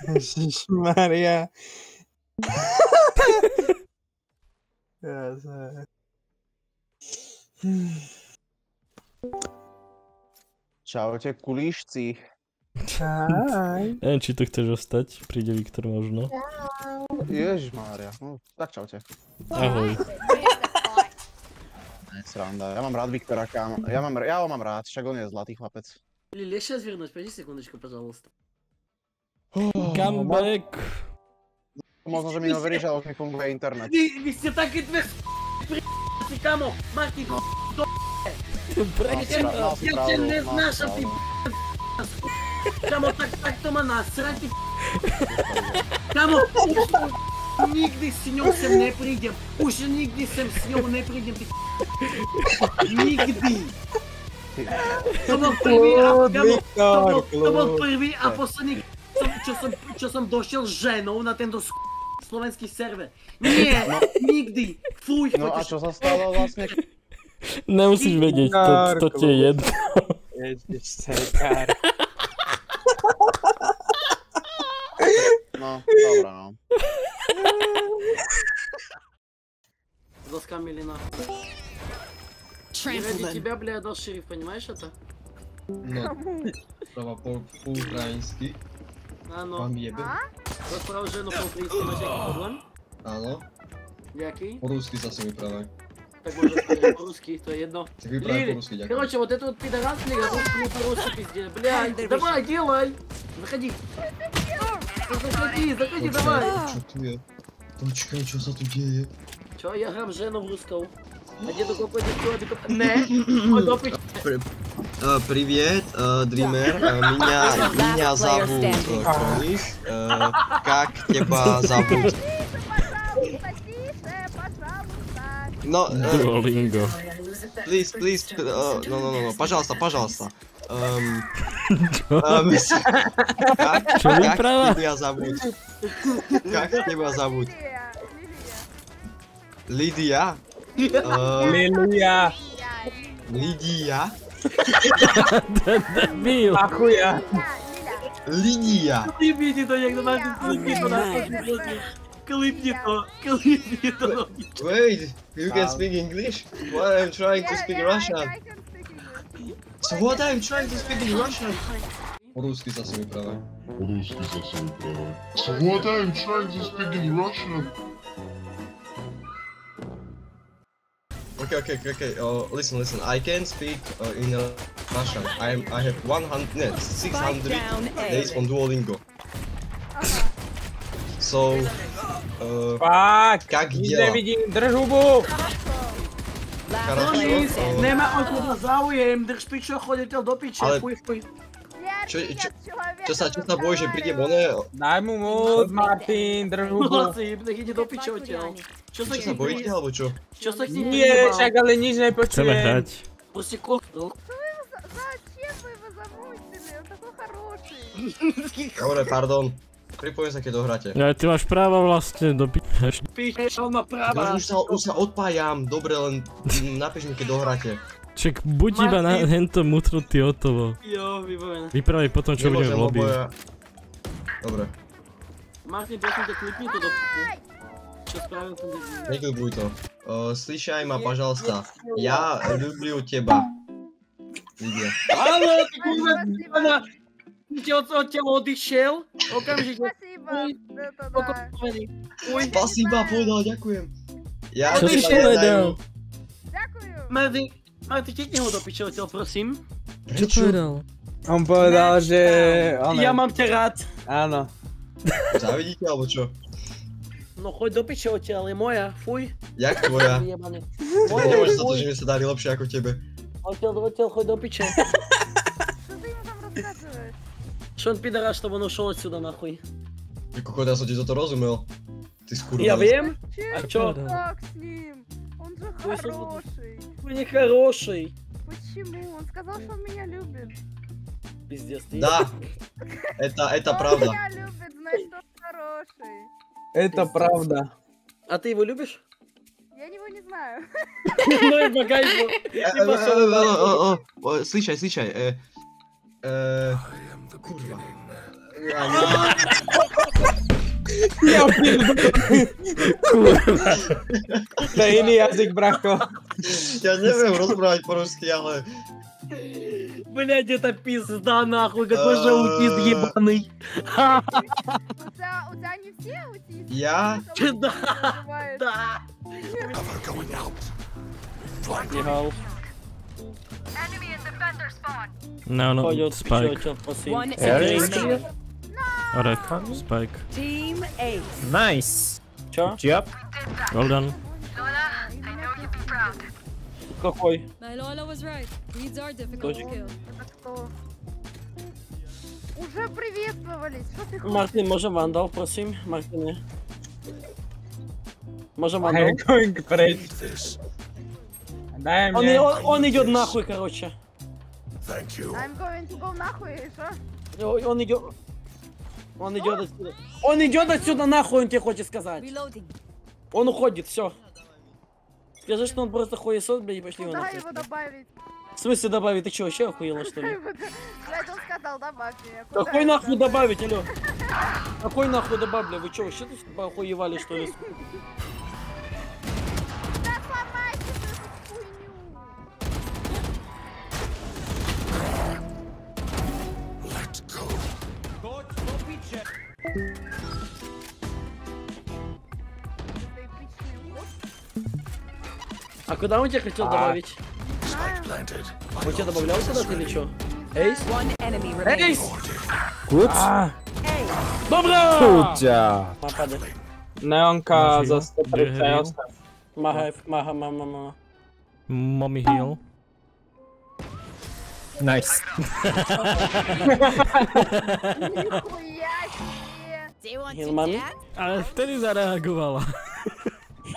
Ježišmaria. Ja sa... Čaute, kulíšci. Čaj. Neviem, či tu chceš ostať. Príde Viktor možno. Ježišmária. No, tak čaute. Ahoj. Sranda. Ja mám rád Viktora, kámo. Ja ho mám rád, však on je zlatý chlapec. Лили, сейчас вернусь, подожди секундочку, пожалуйста. Come back. Možno, že mi neverí, že už nefunguje internet. Вы все так и две камо, Мартин, Prečo? я тебя не знаю, что ты камо, так то ма насрать, ты камо, нигде с ним sem не придем, уже нигде sem с ним не придем, ты нигде. To bol prvý a posledný, čo som došiel s ženou na tento slovenský server. Nie, nikdy. Fuj. No a čo sa stalo vlastne? Nemusíš vedieť, to ti je jedno. Ježiš, sekár. No, dobrá no. Заскамили нахуй. Ради тебя, бля, я дал шериф, понимаешь это? No, práva po ukrajinsky. Áno. Vám jebe. Rozpráv ženu po ukrajinsky, máš nejaký problém? Áno. Jaký? Po rusky zase mi práve. Так можно сказать по-русски, то jedno. Tak vyprávaj po rusky, ďakujem. Короче, вот это вот пидорас, бля, русский по-русски пиздец. Блядь, давай, делай! Заходи. Заходи, давай. Čo tu je? Počkaj, čo sa tu deje? Čo, ja hrám ženou v ruskou. A dedo kopuje девчонку, aby to... Ne, môj dopič. Привет, Dreamer. Меня зовут Крис. Как тебя зовут? No, Duolingo. please, no, пожалуйста. Čo vypráva? Как тебя зовут? Лидия? Aleluja. Лидия? Debil. Achuja. Лидия? Клипните то, як до нас клипни то на Клипни то. Wait, you can speak English? Why I'm trying to speak Russian? So what I'm trying to speak in Russian? По-русски зase mi práve. So what I'm trying to speak in Russian? Okay. Listen. I can speak in Russian. I have 600 days on Duolingo. So, Fuck, как nič дела? nevidím, drž hubu. Хорошо. Nemá o teba záujem, drž pičo, choditeľ do piče, Ale- fuj. Čo sa bojíš, že príde oné? Daj mu moc, Martin, drž hubu. Chlapci, nech ide do piče odtiaľ. Čo sa Čo sa bojíte, alebo čo? Čo sa k ním Nie, však ale nič Chceme nepočujem. hrať. Proste kokdol. Зачем вы его замучили? Он такой хороший. Dobre, pardon. Pripojím sa, keď dohráte. Ja, ty máš práva vlastne do piče. Piče, on má práva. Už sa odpájam, dobre, len napíš mi, keď dohráte. Čak, buď iba na hento mutrutý hotovo. Jo, vybavené. Vyprávaj potom, čo budeme v lobby. Dobre, Martin, prosím ťa, klipni to do piče. Čo spravím ten debil? neklibuj to. Slyšaj ma, пожалуйста. Ja ľublю teba. Lidia. Áno, ty kurva, zjebana! Ty ti odtiaľ odišiel? Okamžite. Спасибо. Это да. Pokopený. Uj. Spasíba, povedal, ďakujem. Ja Čo si teba povedal? nedajú. Дякую. Martin, chytni ho do piče odtiaľ, prosím. Čo povedal? On povedal, že... Ja mám ťa rád. Áno. Zavidíte, alebo čo? No choď do piče odtiaľ, je moja, fuj. Jak tvoja? Vyjebané. Nemáš za to, že mi sa darí lepšie ako tebe. Odtiaľ, choď do piče. Что ты ему там рассказываешь? Šon pidaraš, to on ušol odsuda, nachuj. Ty kokot, ja som ti toto rozumel. Ty skurvený. Ja viem. Чем A čo? так с ним? Он же Ой, хороший. Fuj, nechorošej. Почему? Он сказал, что он меня любит. Pizdec, ty. Да, это Он правда. меня любит, значит, он хороший. Это правда. A ty его любишь? Я его не знаю. No je bagajbo. Slyšaj. Kurva. Ja to je iný jazyk, bracho. Ja neviem rozprávať po rusky, ale... Блядь, это пизда нахуй, какой же аутист ебаный. У тебя не все аутисты? Я? Да, Бывает. да. No, no, Пойдет, Spike. чё, посмотри. One enemy remaining. Arek, Spike. Team Ace. Nice. Чё? Job. Well done. Какой? My Lola was right. Weeds are difficult Точно. to kill. Это кто? Уже приветствовались. Что ты хочешь? Мартин, можем вандал, просим? Мартин. Можем вандал? I'm going preč. Дай мне. Он идет нахуй, короче. I'm going to go нахуй, и что? Он идет... Он идет отсюда. Он идет отсюда нахуй, он тебе хочет сказать. Reloading. Он уходит, все. Скажи, что он просто хуесос, блядь, и пошли его Куда нахуй. его добавить? В смысле добавить? Ты что, вообще охуела, что ли? Блядь, он сказал, добавь меня. Куда Какой его нахуй добавить, алё? Какой нахуй добавь, бля? Вы что, вообще тут охуевали, что ли? Да сломайте эту хуйню. Это эпичный уход. А куда он тебя хотел добавить? Он тебя добавлял куда-то или что? Эйс? One enemy remaining. Эйс! Good. Добро! Good job. Мапады. Neonka za 138. Мага. Mommy heal. Nice. Нихуя себе. Do you want Heal to mommy? dance? Ale vtedy zareagovala.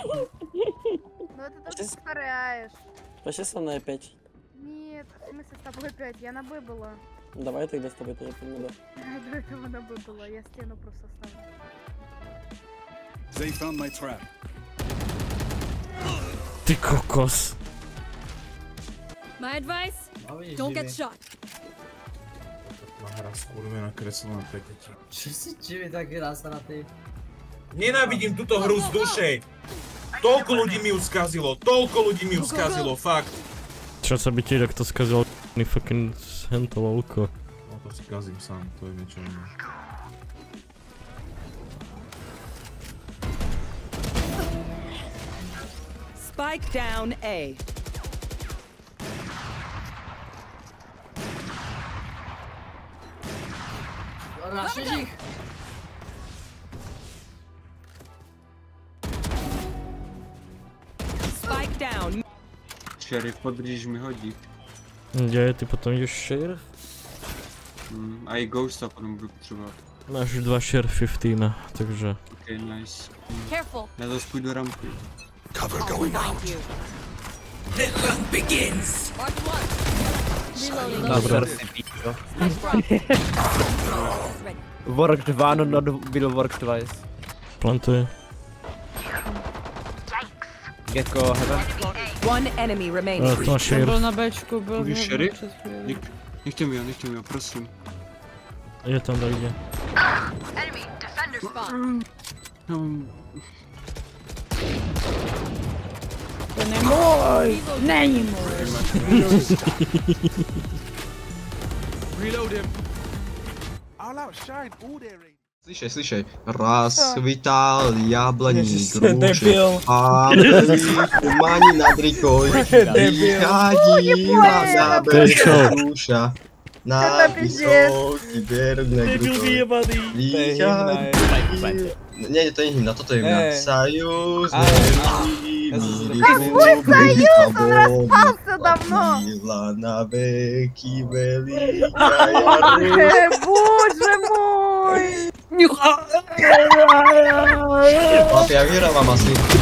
Ну это ты повторяешь. Пошли со мной опять. Нет, в смысле с тобой опять? Я на Б была. Давай тогда с тобой тоже помогу. До этого на Б была, я стену просто ставлю. They found my trap. Ty kokos. My advice? Don't get shot. Hra skurvená kreslená pekne. Čo si čivi taký nasratý? Nenávidím túto hru z duše. Toľko ľudí mi ju skazilo, fakt. Čo sa by ti takto skazil fucking hento lolko. No to si kazím sám, to je niečo iné. Spike down A. Rašiš ich? Spike down. Šerif, podržíš mi hodík. Kde ty potom ideš sheriff? A i Ghosta potom budu potřebovat. Máš 2 sheriff 15, takže... Ok, nice. Careful. Já zase půjdu rampy. I'll find you. The hunt begins! Mark one. Reloading. Dobre. Worked one, not will work twice. Plantuje. Gecko heaven. One enemy remaining. To má sheriff. na Bčku, byl Můžu hned šerif? před chvílí. Nechte mi ho, prosím. Je tam dojde. No, To nemůj! Není můj! Slyšej. Rozkvital jablení Ježiš, grúče. debil. A mani nad rikoj. Vychádila na berh duša. Na vysoký berh grúče. Nie, to je hymna, toto je hymna. Sajuz, Какой союз? Он распался давно.Ila na veky veľká Боже мой! Chlapi, ja vyhrávam asi.